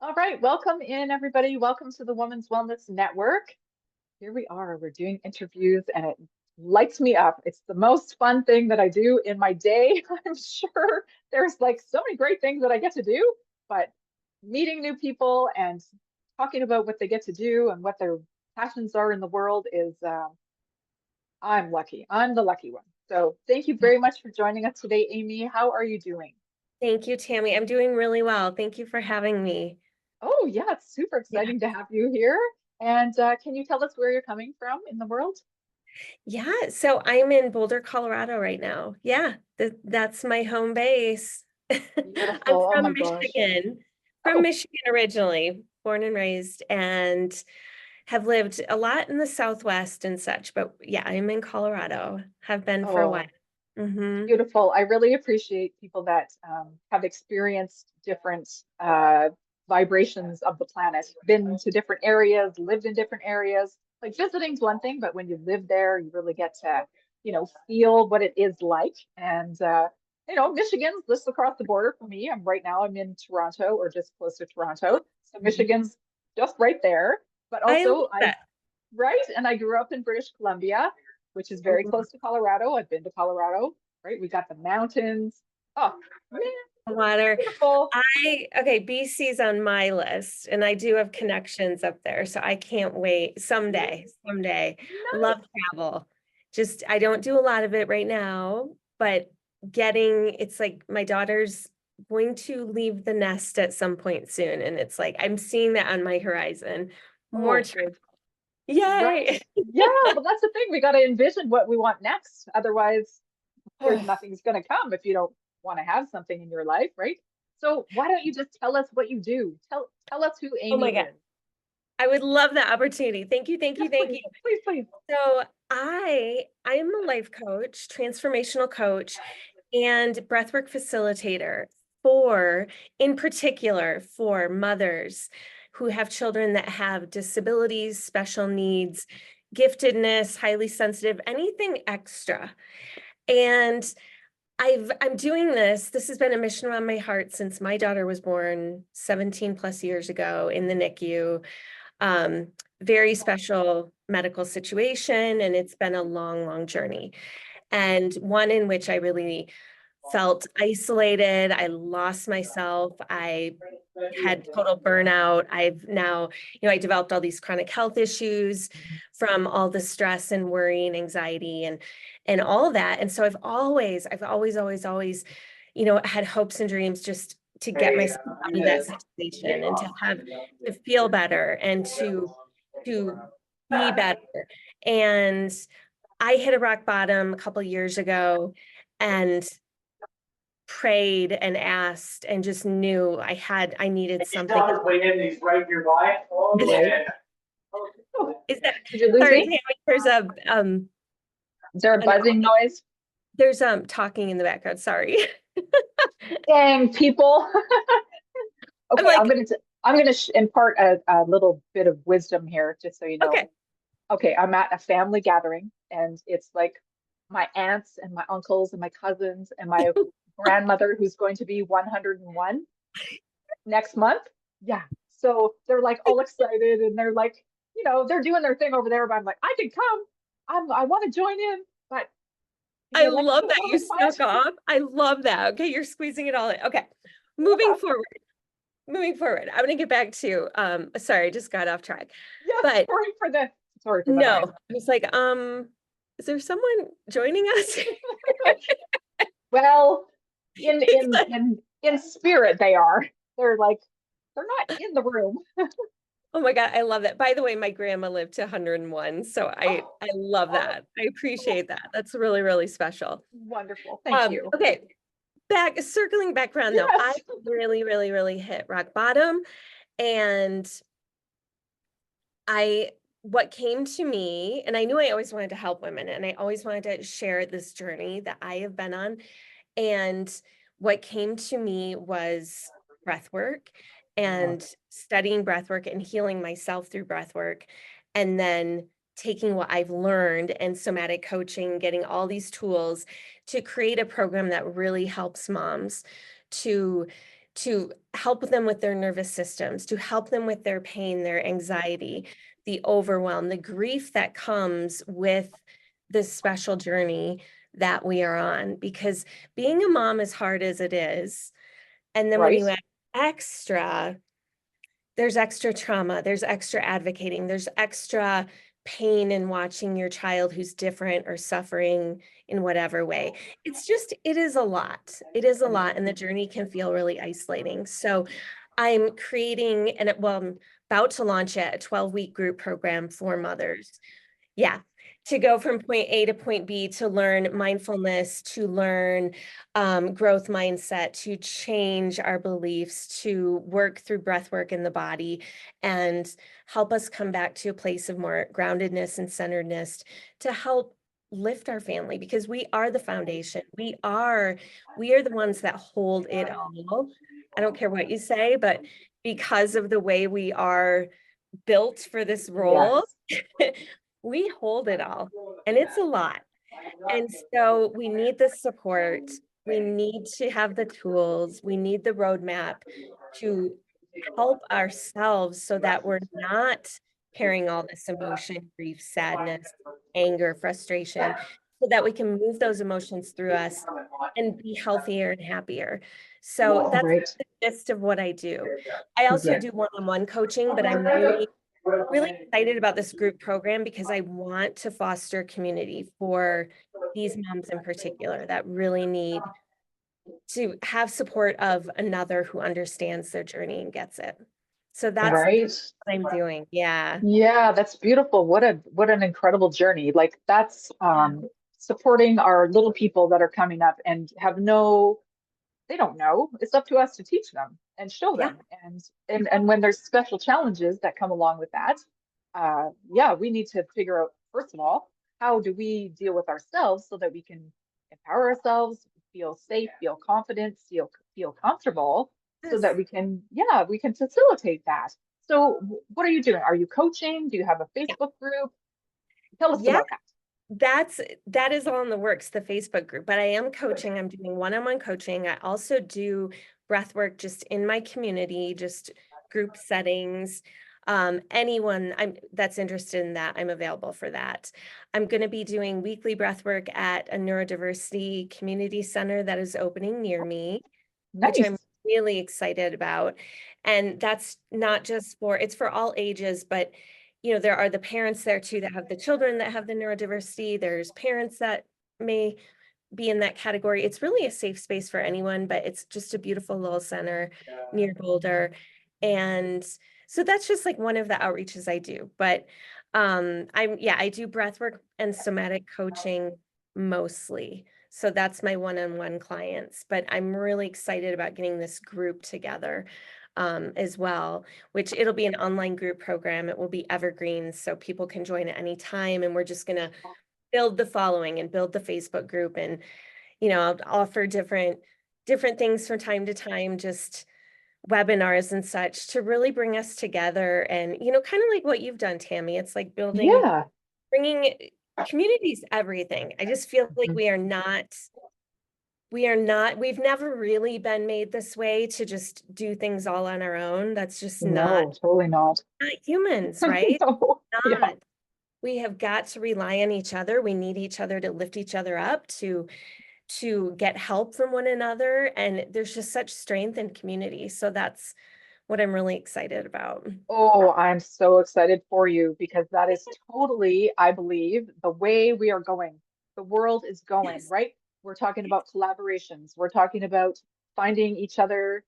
All right, welcome in, everybody. Welcome to the Women's Wellness Network. Here we are. We're doing interviews, and it lights me up. It's the most fun thing that I do in my day. I'm sure there's like so many great things that I get to do, but meeting new people and talking about what they get to do and what their passions are in the world is, I'm lucky. I'm the lucky one. So thank you very much for joining us today, Aimee. How are you doing? Thank you, Tammy. I'm doing really well. Thank you for having me. Oh, yeah, it's super Yeah. exciting to have you here. And can you tell us where you're coming from in the world? Yeah, so I'm in Boulder, Colorado right now. Yeah, that's my home base. I'm Beautiful. Oh my from gosh. from Oh, Michigan originally, born and raised, and have lived a lot in the Southwest and such. But yeah, I'm in Colorado, have been for a while. oh, Hmm. beautiful. I really appreciate people that have experienced different vibrations of the planet, been to different areas, lived in different areas. Like visiting's one thing, but when you live there, you really get to, feel what it is like. And Michigan's just across the border from me. I'm in Toronto or just close to Toronto. So Michigan's just right there. But I love also I that. right? And I grew up in British Columbia, which is very close to Colorado. I've been to Colorado, right? We got the mountains. Oh, man, Water. beautiful. Okay, BC's on my list, and I do have connections up there, so I can't wait. Someday. Love Nice. travel. Just, I don't do a lot of it right now, but it's like my daughter's going to leave the nest at some point soon, and it's like I'm seeing that on my horizon. More Oh, travel. good. Right. Yay! Yeah, well, that's the thing. We got to envision what we want next. Otherwise, there's Oh, nothing's going to come if you don't want to have something in your life, right? So why don't you just tell us what you do? Tell us who oh my Aimee God. is. I would love that opportunity. Yes, Thank you. please, please, please. So I am a life coach, transformational coach, and breathwork facilitator in particular, for mothers who have children that have disabilities, special needs, giftedness, highly sensitive, anything extra. And I'm doing this. This has been a mission on my heart since my daughter was born 17 plus years ago in the NICU. um, Very special medical situation, and it's been a long journey, and one in which I really felt isolated. I lost myself. I had total burnout. I've now, I developed all these chronic health issues from all the stress and worry and anxiety and all of that. And so I've always, had hopes and dreams just to get myself out of that situation and to feel better and to be better. And I hit a rock bottom a couple years ago and prayed and asked and just knew I needed something. Right. Oh, Is that did you lose sorry, me? Tammy, Is there a an buzzing noise? there's talking in the background. Sorry. Dang, people. I'm Okay, like, I'm gonna impart a little bit of wisdom here, just so you know. okay. Okay, I'm at a family gathering, and it's like my aunts and my uncles and my cousins and my grandmother, who's going to be 101 next month. Yeah, so they're like all excited, and they're like, they're doing their thing over there, but I'm like, I can come. I want to join in, but can I you like be love a that little you bit quiet? snuck off. I love that. Okay, you're squeezing it all in. Okay. Moving forward. Moving forward. I'm gonna get back to sorry, I just got off track. Yes, But sorry for the no, noise. I was like, is there someone joining us? Well, It's like, in spirit they are. They're like they're not in the room. oh my God, I love that. By the way, my grandma lived to 101, so Oh, I love oh, that. I appreciate that. That's really special. wonderful. Thank you. Okay, circling back around though, I Yes. really hit rock bottom, and I what came to me, and I knew I always wanted to help women, and I always wanted to share this journey that I have been on. And what came to me was breath work and studying breath work and healing myself through breath work. And then taking what I've learned and somatic coaching, getting all these tools to create a program that really helps moms to to help them with their nervous systems, to help them with their pain, their anxiety, the overwhelm, the grief that comes with this special journey that we are on. Because being a mom, as hard as it is, and then when Right. you add extra, there's extra trauma, there's extra advocating, there's extra pain in watching your child who's different or suffering in whatever way. It's just, it is a lot. It is a lot, and the journey can feel really isolating. So I'm creating, and well, I'm about to launch a 12-week group program for mothers. Yeah, to go from point A to point B, to learn mindfulness, to learn growth mindset, to change our beliefs, to work through breath work in the body, and help us come back to a place of more groundedness and centeredness, to help lift our family, because we are the foundation. We are the ones that hold it all. I don't care what you say, but because of the way we are built for this role, Yes. we hold it all, and it's a lot. And so we need the support. We need to have the tools. We need the roadmap to help ourselves so that we're not carrying all this emotion, grief, sadness, anger, frustration, so that we can move those emotions through us and be healthier and happier. So that's Right. the gist of what I do. I also Yes. do one-on-one coaching, but I'm really excited about this group program because I want to foster community for these moms in particular that really need to have support of another who understands their journey and gets it. So that's Right. what I'm doing. Yeah. Yeah, that's beautiful. What an incredible journey. Like that's Yeah. supporting our little people that are coming up and have no, they don't know. It's up to us to teach them and show Yeah. them. And when there's special challenges that come along with that, yeah, we need to figure out, first of all, how do we deal with ourselves so that we can empower ourselves, feel safe, feel confident, feel comfortable, so that Yes. we can, yeah, we can facilitate that. So what are you doing? Are you coaching? Do you have a Yeah. Facebook group? Tell us Yeah. about that. That is all in the works, the Facebook group, but I am coaching. I'm doing one-on-one coaching. I also do breath work just in my community, just group settings. Anyone that's interested in that, I'm available for that. I'm going to be doing weekly breath work at a neurodiversity community center that is opening near me, which Nice. I'm really excited about. And that's not just it's for all ages, but there are the parents there too that have the children that have the neurodiversity. There's parents that may be in that category. It's really a safe space for anyone, but it's just a beautiful little center near Boulder. And so that's just like one of the outreaches I do. But I do breath work and somatic coaching mostly. So that's my one-on-one clients, but I'm really excited about getting this group together as well, which it'll be an online group program. It will be evergreen, so people can join at any time. And we're just going to build the following and build the Facebook group, and I'll offer different things from time to time, just webinars and such, to really bring us together. And kind of like what you've done, Tammy. It's like Yeah. bringing communities, everything. I just feel like Mhm. we've never really been made this way to just do things all on our own. That's just No, totally not. not humans, right? No. Yeah. Not. We have got to rely on each other. We need each other to lift each other up, to get help from one another. And there's just such strength in community. So that's what I'm really excited about. Oh, I'm so excited for you because that is totally, I believe, the way we are going. The world is going, Yes. right? We're talking about collaborations. We're talking about finding each other.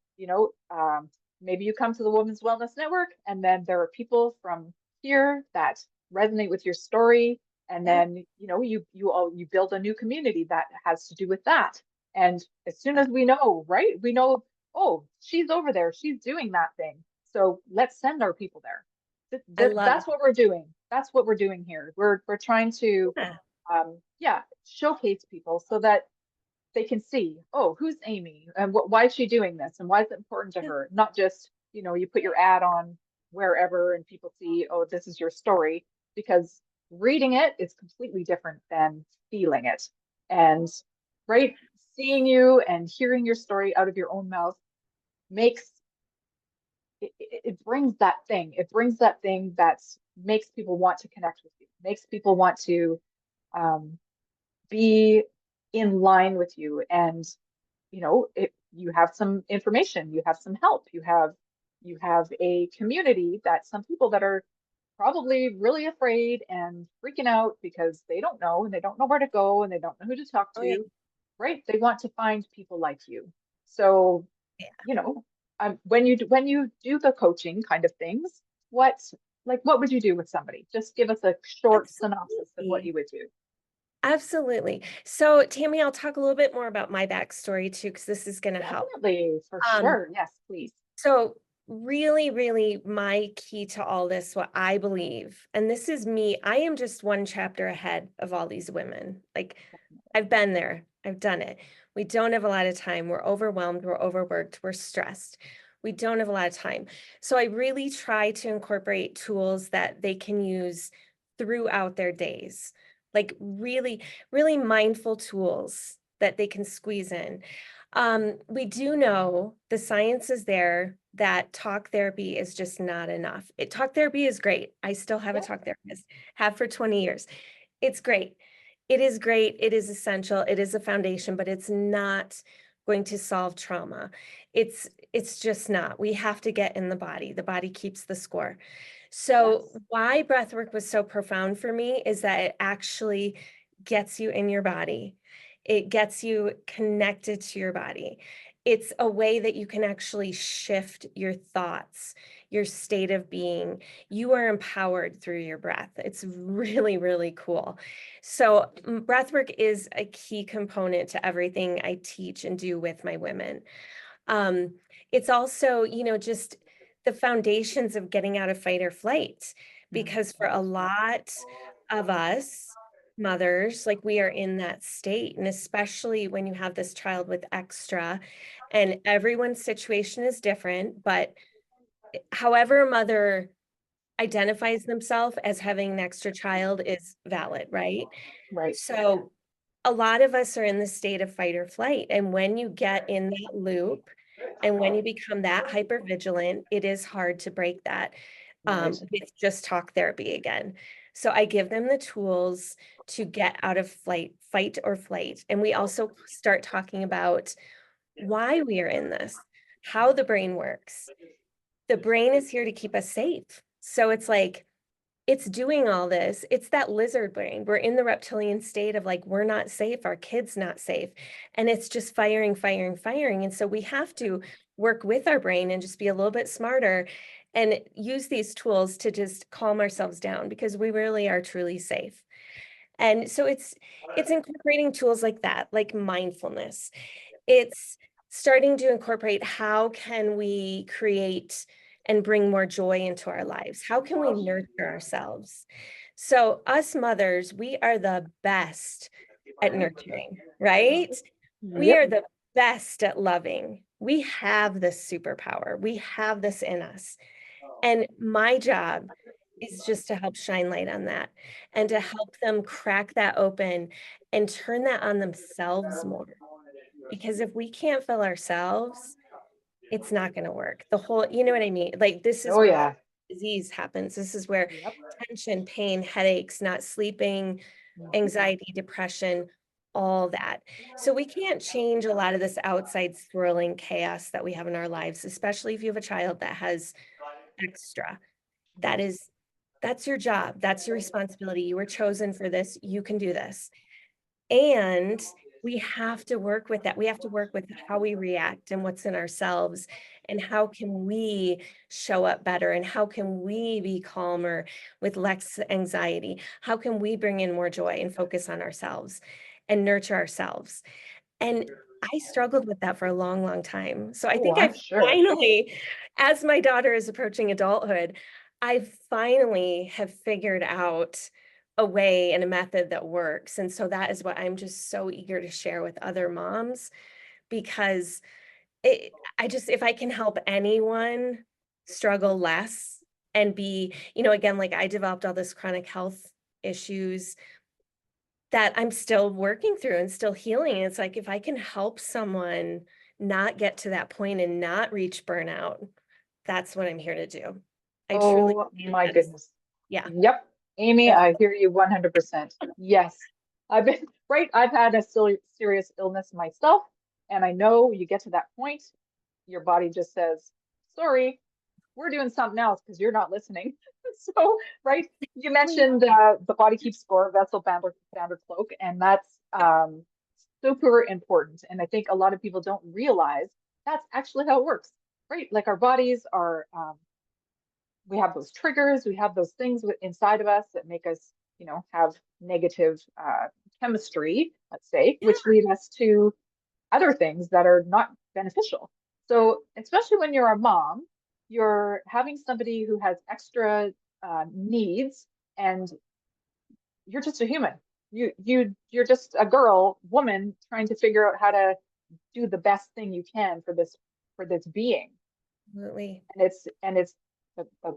Maybe you come to the Women's Wellness Network, and then there are people from here that resonate with your story, and Yeah. then you build a new community that has to do with that. And as soon as we know, right? We know, oh, she's over there. She's doing that thing, so let's send our people there. I love it. That's what we're doing. That's what we're doing here. We're trying to, Yeah. yeah, showcase people so that they can see, oh, who's Aimee and why is she doing this and why is it important to Yeah. her? Not just, you put your ad on wherever and people see, oh, this is your story, because reading it is completely different than feeling it. And right, seeing you and hearing your story out of your own mouth makes it brings that thing. It brings that thing that makes people want to connect with you, makes people want to um, be in line with you. And you have some information, you have some help, you have a community that some people that are probably really afraid and freaking out because they don't know and they don't know where to go and they don't know who to talk Oh, yeah. to, right? They want to find people like you. So, Yeah. you know, when you do the coaching kind of things, what what would you do with somebody? Just give us a short synopsis of what Absolutely. you would do. Absolutely. So, Tammy, I'll talk a little bit more about my backstory too, because this is going to help. Definitely, for Um, sure. Yes, please. so really, really my key to all this, what I believe, and this is me, I am just one chapter ahead of all these women. Like I've been there, I've done it. We don't have a lot of time. We're overwhelmed, we're overworked, we're stressed. We don't have a lot of time. So I really try to incorporate tools that they can use throughout their days. Like really, really mindful tools that they can squeeze in. We do know the science is there that talk therapy is just not enough. Talk therapy is great. I still have a Yep. talk therapist, have for 20 years. It's great. It is great. It is essential. It is a foundation, but it's not going to solve trauma. It's just not. We have to get in the body. The body keeps the score. So Yes. why breath work was so profound for me is that it actually gets you in your body. It gets you connected to your body. It's a way that you can actually shift your thoughts, your state of being. You are empowered through your breath. It's really, really cool. So breathwork is a key component to everything I teach and do with my women. Um, it's also, just the foundations of getting out of fight or flight, because for a lot of us mothers, like we are in that state. And especially when you have this child with extra, and everyone's situation is different, but however a mother identifies themselves as having an extra child is valid, right? Right. So a lot of us are in the state of fight or flight. And when you get in that loop and when you become that hyper vigilant, it is hard to break that Right. with just talk therapy again. So I give them the tools to get out of fight or flight. And we also start talking about why we are in this, how the brain works. The brain is here to keep us safe. So it's like, it's doing all this. It's that lizard brain. We're in the reptilian state of like, we're not safe, our kid's not safe. And it's just firing, firing, firing. And so we have to work with our brain and just be a little bit smarter and use these tools to just calm ourselves down because we really are truly safe. And so it's incorporating tools like that, like mindfulness. It's starting to incorporate how can we create and bring more joy into our lives? How can we nurture ourselves? So us mothers, we are the best at nurturing, right? We Yep. are the best at loving. We have this superpower. We have this in us. And my job is just to help shine light on that and to help them crack that open and turn that on themselves more. Because if we can't fill ourselves, it's not going to work. The whole, you know what I mean? Like, this is Oh where yeah. disease happens. This is where Yep. tension, pain, headaches, not sleeping, anxiety, depression, all that. So we can't change a lot of this outside swirling chaos that we have in our lives, especially if you have a child that has extra. That Right. is, that's your job. That's your responsibility. You were chosen for this. You can do this. And we have to work with that. We have to work with how we react and what's in ourselves and how can we show up better and how can we be calmer with less anxiety? How can we bring in more joy and focus on ourselves and nurture ourselves? And I struggled with that for a long, long time. So I Oh, think I'm I sure. finally, as my daughter is approaching adulthood, I finally have figured out a way and a method that works. And so that is what I'm just so eager to share with other moms because I just, if I can help anyone struggle less and be, again, like I developed all this chronic health issues that I'm still working through and still healing. It's like if I can help someone not get to that point and not reach burnout, that's what I'm here to do. I truly Oh believe my that is, goodness. yeah, Yep. Aimee, that's I hear you 100%. Yes. I've been, right. I've had a serious illness myself. And I know you get to that point, your body just says, sorry, we're doing something else because you're not listening. So, right. You really, mentioned the body keeps score, vessel founder cloak, and that's super important. And I think a lot of people don't realize that's actually how it works, right? Like our bodies are we have those triggers, we have those things inside of us that make us, have negative chemistry, let's say, yeah, which lead us to other things that are not beneficial. So, especially when you're a mom, you're having somebody who has extra needs, and you're just a human. You're just a woman trying to figure out how to do the best thing you can for this being. absolutely. And it's the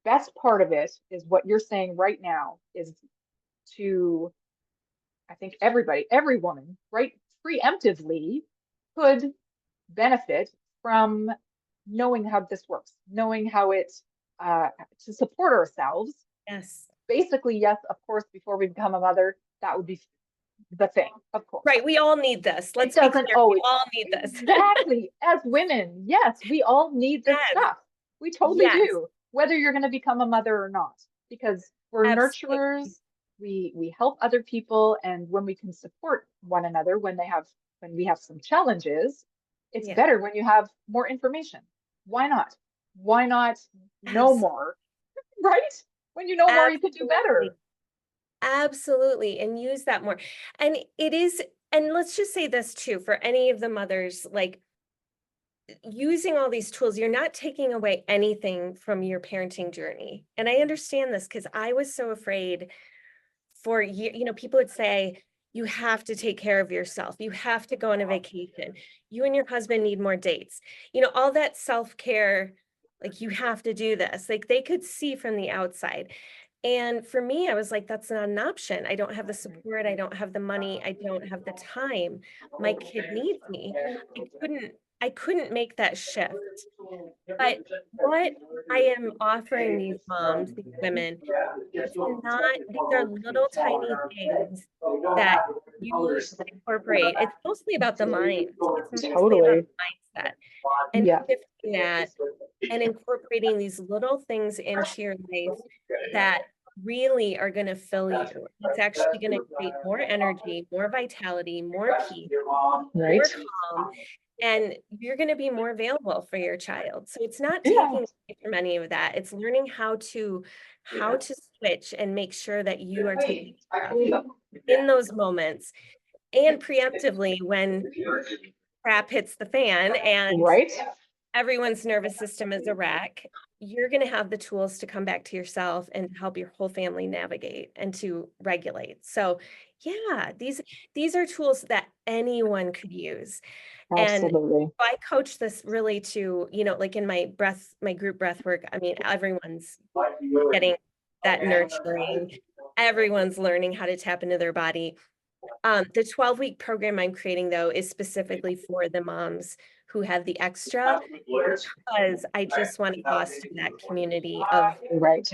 best part of it is what you're saying right now is to, I think every woman, right, preemptively could benefit from knowing how this works, knowing how it to support ourselves. Yes. Basically, yes, of course, before we become a mother, that would be the thing, of course. Right. We all need this. It Let's be doesn't clear. We always, all need this. exactly, as women, yes, we all need this Yes. stuff. We totally Yes. do, whether you're going to become a mother or not, because we're Absolutely. nurturers. We help other people, and when we can support one another when we have some challenges, it's Yeah. better when you have more information. Why not? Why not know Abs- more? Right? When you know more, you can do Absolutely. better. Absolutely. And use that more. And it is, and let's just say this too, for any of the mothers, like using all these tools, you're not taking away anything from your parenting journey. And I understand this because I was so afraid for people would say, you have to take care of yourself. You have to go on a vacation. You and your husband need more dates. All that self-care, like you have to do this. Like they could see from the outside. And for me, I was like, that's not an option. I don't have the support. I don't have the money. I don't have the time. My kid needs me. I couldn't make that shift. But what I am offering these moms, these women, it's not, these are little tiny things that you should incorporate. It's mostly about the mind. It's mostly about Totally. mindset and Yeah. shifting that and incorporating these little things into your life that really are going to fill you. It's actually going to create more energy, more vitality, more peace, more Right. calm, and you're going to be more available for your child. So it's not Yeah. taking away from any of that. It's learning how to switch and make sure that you are taking care of in those moments and preemptively when crap hits the fan and Right. everyone's nervous system is a wreck, you're going to have the tools to come back to yourself and help your whole family navigate and to regulate. So, yeah, these are tools that anyone could use. And Absolutely. I coach this really to, like in my group breath work, I mean, everyone's getting that nurturing. Everyone's learning how to tap into their body. The 12-week program I'm creating, though, is specifically for the moms who have the extra, because I just want to foster that community of Right.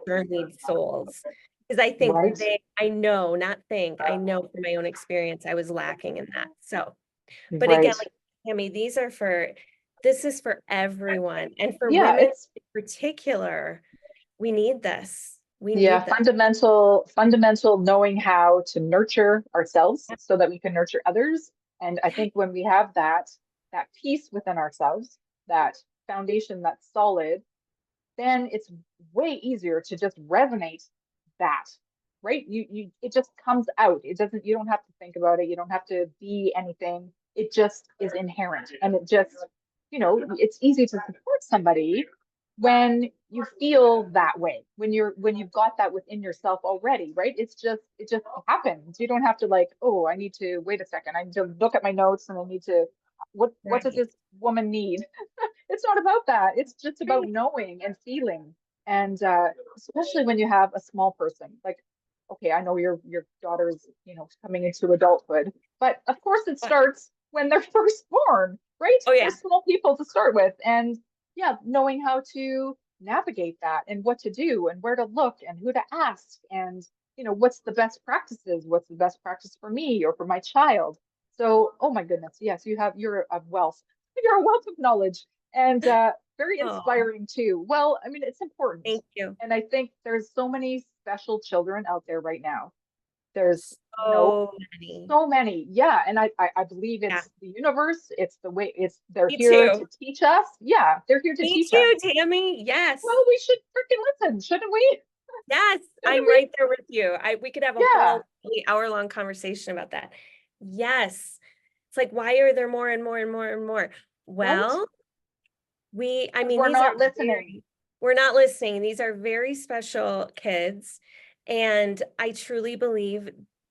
journeyed souls. Because I think Right. I know, not think, I know from my own experience, I was lacking in that. So, but again, Right. like Tammy, this is for everyone. And for Yeah, women it's in particular, we need this. We yeah, need this. fundamental knowing how to nurture ourselves so that we can nurture others. And I Yeah, think when we have that peace within ourselves, that foundation that's solid, then it's way easier to just resonate that, right? You it just comes out. It doesn't, you don't have to think about it. You don't have to be anything. It just is inherent. And it just, it's easy to support somebody when you feel that way, when you've got that within yourself already, right? It just happens. You don't have to like, oh, I need to wait a second. I need to look at my notes and I need to what does right, this woman need? It's not about that. It's just about right. knowing and feeling. And especially when you have a small person, like, okay, I know your daughter's, coming into adulthood, but of course it But starts. when they're first born, right? Oh They're yeah. small people to start with. And yeah, knowing how to navigate that and what to do and where to look and who to ask and what's the best practices, what's the best practice for me or for my child. So, oh my goodness, yes, you're a wealth. You're a wealth of knowledge and very Oh, inspiring too. Well, I mean, it's important. thank you. And I think there's so many special children out there right now. There's, So many. so many. Yeah. And I believe Yeah. it's the universe. It's the way they're Me here to too. teach us. Yeah, they're here to Me teach us. too, Tammy. Yes. Well, we should freaking listen, shouldn't we? Yes. Shouldn't I'm we? right there with you. We could have a Yeah. whole hour-long conversation about that. Yes. It's like, why are there more and more and more and more? Right? Well, I Because mean, we're these are not listening. we're not listening. These are very special kids. And I truly believe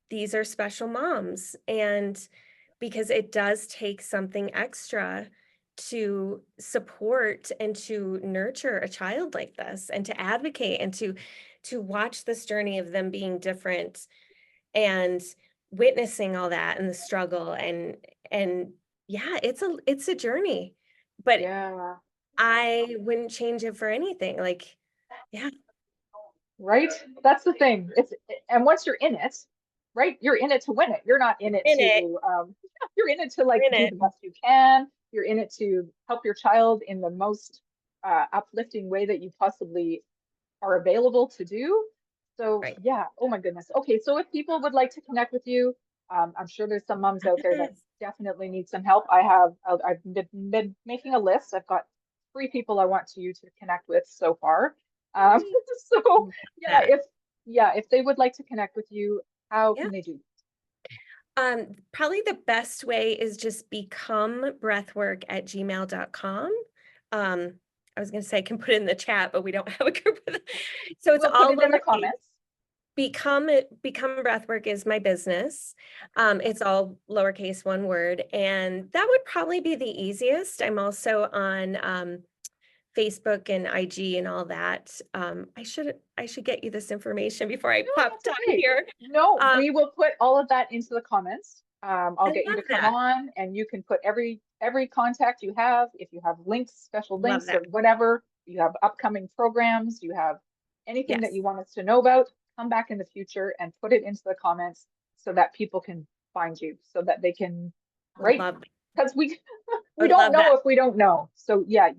these are special moms. And because it does take something extra to support and to nurture a child like this and to advocate and to watch this journey of them being different and witnessing all that and the struggle and yeah, it's a journey. But Yeah. I wouldn't change it for anything. Like, yeah, Right? That's the thing. And once you're in it, right? You're in it to win it. You're not in it in it, to you're in it to like in do it. the best you can. You're in it to help your child in the most uplifting way that you possibly are available to do. So Right. yeah, oh my goodness. Okay, so if people would like to connect with you, I'm sure there's some moms out there that Yes. definitely need some help. I've been making a list. I've got 3 people I want you to connect with so far. Um, Yay. so Love yeah, that. if they would like to connect with you, how Yeah. can they do? Probably the best way is just becomebreathwork@gmail.com. I was gonna say I can put it in the chat, but we don't have a group of that. So it's We'll put all it in the lowercase. comments. Become Breathwork is my business. It's all lowercase, one word, and that would probably be the easiest. I'm also on Facebook and IG and all that. I should get you this information before I No, popped that's on okay. here. No, Um, we will put all of that into the comments. I'll I get you love to come that. on and you can put every contact you have, if you have links, special Love links that. or whatever, you have upcoming programs, you have anything that Yes, you want us to know about, come back in the future and put it into the comments so that people can find you, so that they can, would right? love that. Because we I we would don't love know that. if we don't know. So yeah,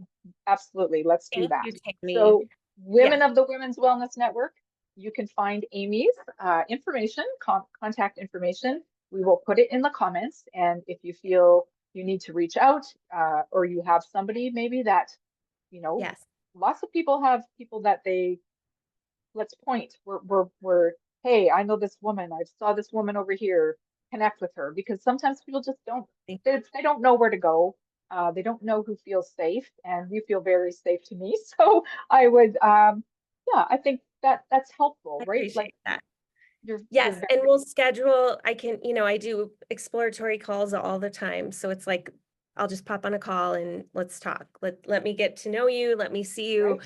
absolutely. Let's do Thank that. you, Tammy. So Yeah, women of the Women's Wellness Network, you can find Aimee's information, contact information. We will put it in the comments. And if you feel you need to reach out or you have somebody maybe that, you know, yes. lots of people have people that they, let's point, we're hey, I know this woman. I saw this woman over here. Connect with her because sometimes people just don't, they don't know where to go. They don't know who feels safe, and you feel very safe to me. So I would, yeah, I think that that's helpful, I right? Like appreciate that. you're Yes, and very we'll schedule, I do exploratory calls all the time. So it's like I'll just pop on a call and let's talk. Let me get to know you, let me see you, right.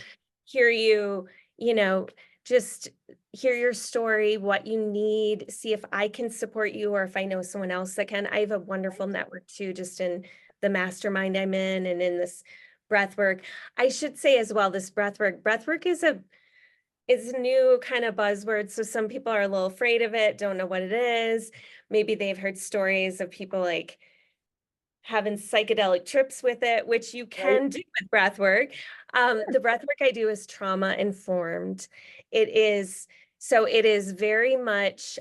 hear you, you know, just hear your story, what you need, see if I can support you or if I know someone else that can. I have a wonderful Right. network too, just in the mastermind I'm in and in this breath work. I should say as well, this breath work is a new kind of buzzword. So some people are a little afraid of it, don't know what it is. Maybe they've heard stories of people like having psychedelic trips with it, which you Right. can do with breath work. The breath work I do is trauma informed. It is it is very much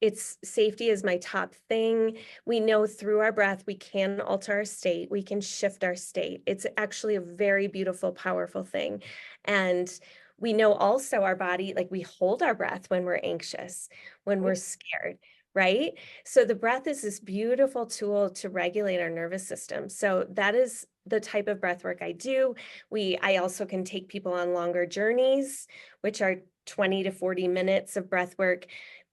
it's safety is my top thing. We know through our breath we can alter our state, we can shift our state. It's actually a very beautiful, powerful thing. And we know also our body, like we hold our breath when we're anxious, when we're Right. scared, right? So the breath is this beautiful tool to regulate our nervous system. So that is the type of breath work I do. I also can take people on longer journeys, which are 20 to 40 minutes of breath work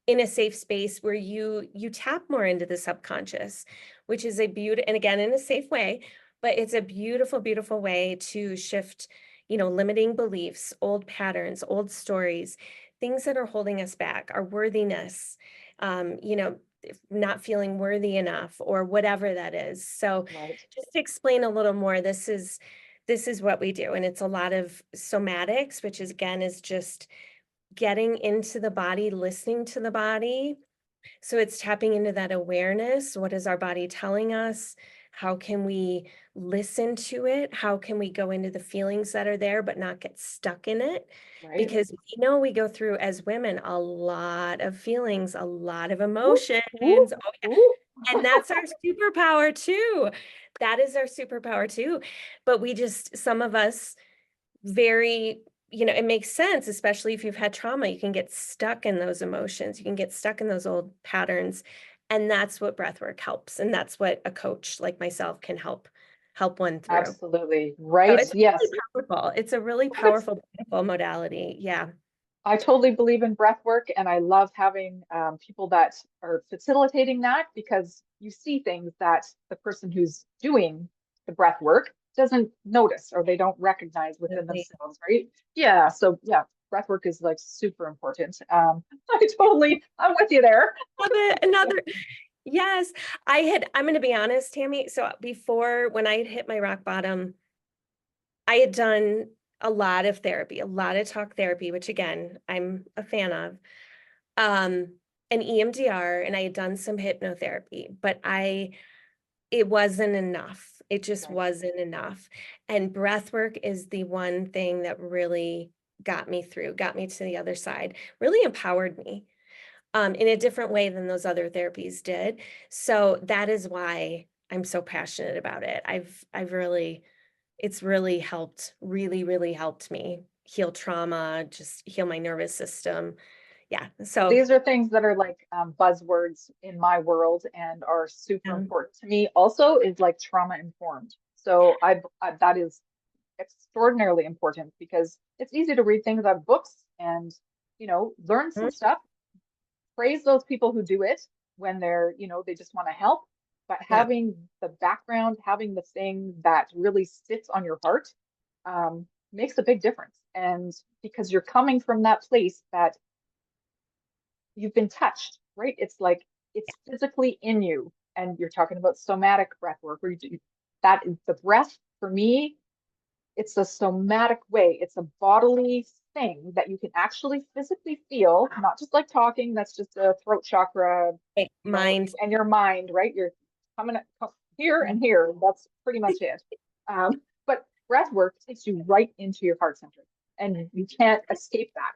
in a safe space where you tap more into the subconscious, which is a beauty, and again in a safe way, but it's a beautiful, beautiful way to shift, limiting beliefs, old patterns, old stories, things that are holding us back, our worthiness, not feeling worthy enough or whatever that is. So Right. just to explain a little more, this is what we do. And it's a lot of somatics, which is again is just getting into the body, listening to the body. So it's tapping into that awareness. What is our body telling us? How can we listen to it? How can we go into the feelings that are there, but not get stuck in it? Right. Because we go through as women a lot of feelings, a lot of Whoop, emotions. whoop, Oh, yeah. whoop. And that's our superpower too. That is our superpower too. But some of us very, it makes sense, especially if you've had trauma, you can get stuck in those emotions, you can get stuck in those old patterns. And that's what breath work helps. And that's what a coach like myself can help one through. Absolutely. So Right. it's really Yes. powerful. It's a really Oh, it's powerful, beautiful modality. Yeah. I totally believe in breath work, and I love having people that are facilitating that because you see things that the person who's doing the breath work doesn't notice or they don't recognize within Absolutely. themselves, right? Yeah. So yeah, breath work is like super important. I'm with you there. Love it. Yes, I'm going to be honest, Tammy. So before, when I had hit my rock bottom, I had done a lot of therapy, a lot of talk therapy, which again, I'm a fan of, an EMDR, and I had done some hypnotherapy, but it wasn't enough. It just Right. wasn't enough. And breath work is the one thing that really got me through, got me to the other side, really empowered me in a different way than those other therapies did. So that is why I'm so passionate about it. It's really helped, really, really helped me heal trauma, just heal my nervous system. Yeah. Well, So, these are things that are like buzzwords in my world and are super um, important to me. Also, is like trauma informed. So that is extraordinarily important because it's easy to read things out of books and learn some stuff. Praise those people who do it when they just want to help. But yeah. having the background, having the thing that really sits on your heart, makes a big difference. And because you're coming from that place that you've been touched, right? It's like it's physically in you. And you're talking about somatic breath work, where that is the breath for me. It's a somatic way. It's a bodily thing that you can actually physically feel, not just like talking. That's just a throat chakra, Like mind. and your mind, right? You're coming here and here. That's pretty much it. But breath work takes you right into your heart center, and you can't escape that.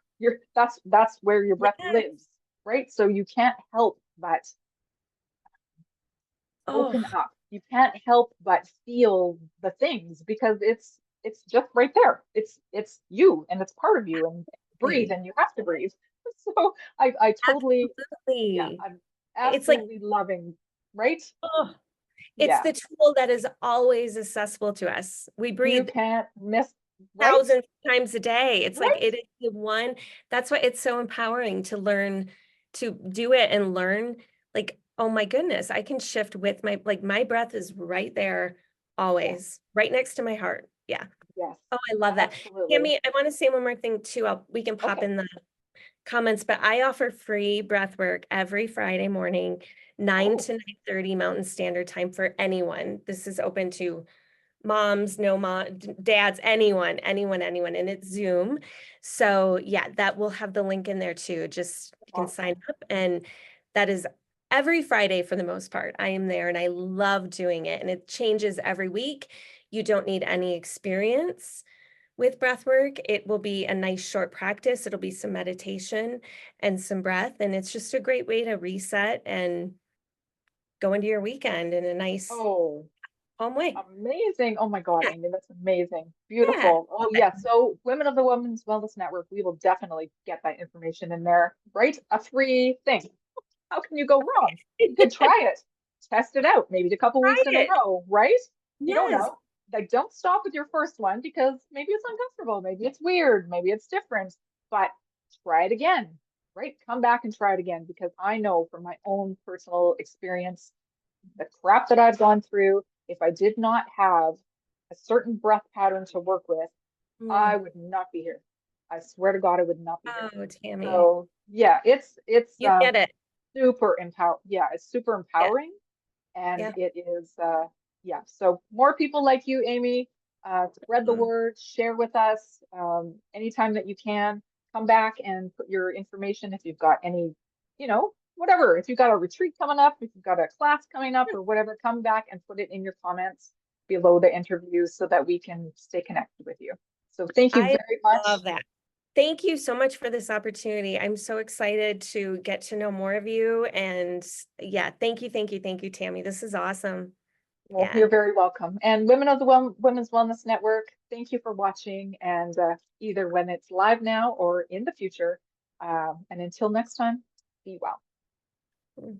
That's where your breath Yeah. lives, right? So you can't help but Oh, open up. You can't help but feel the things because it's just right there. It's you and it's part of you, and breathe, absolutely. and you have to breathe. So I totally, yeah, Absolutely. I'm It's like, absolutely loving, right? oh, it's Yeah. the tool that is always accessible to us. We You breathe can't miss, right? thousands of times a day. It's like Right? it is the one. That's why it's so empowering to learn to do it and learn. Like, oh my goodness, I can shift with my breath is right there, Yes. always right next to my heart. Yeah. Yes. Oh, I love that. Absolutely. Tammy, I want to say one more thing too. We can pop Okay. in the comments, but I offer free breath work every Friday morning, 9 Oh, to 9:30 Mountain Standard Time for anyone. This is open to moms, no mom, dads, anyone, and it's Zoom. So yeah, that will have the link in there too. Just you can sign awesome. up, and that is every Friday for the most part. I am there and I love doing it, and it changes every week. You don't need any experience with breath work. It will be a nice short practice. It'll be some meditation and some breath, and it's just a great way to reset and go into your weekend in a nice, Oh, calm way. amazing. Oh my God, Yeah, Amy, that's amazing. yeah, Beautiful. Oh love it. yeah. So Women of the Women's Wellness Network, we will definitely get that information in there, right? A free thing. How can you go wrong? You could try it, test it out, maybe a couple Try weeks in a it. row, right? You don't Yes. know. Like, don't stop with your first one because maybe it's uncomfortable, maybe it's weird, maybe it's different, but try it again, right? Come back and try it again because I know from my own personal experience, the crap that I've gone through, if I did not have a certain breath pattern to work with, I Mm. would not be here. I swear to God, I would not be here. Oh, Tammy, So yeah, it's you get it. super it's super Yeah, empowering. And yeah. it is, yeah. So more people like you, Aimee, spread the Mm. word, share with us, anytime that you can. Come back and put your information if you've got any, whatever. If you've got a retreat coming up, if you've got a class coming up or whatever, come back and put it in your comments below the interview so that we can stay connected with you. So thank you I very much. love that. Thank you so much for this opportunity. I'm so excited to get to know more of you. And yeah, thank you, Tammy. This is awesome. Well, Yeah. you're very welcome. And Women of the Women's Wellness Network, thank you for watching. And either when it's live now or in the future. And until next time, be well. Mm.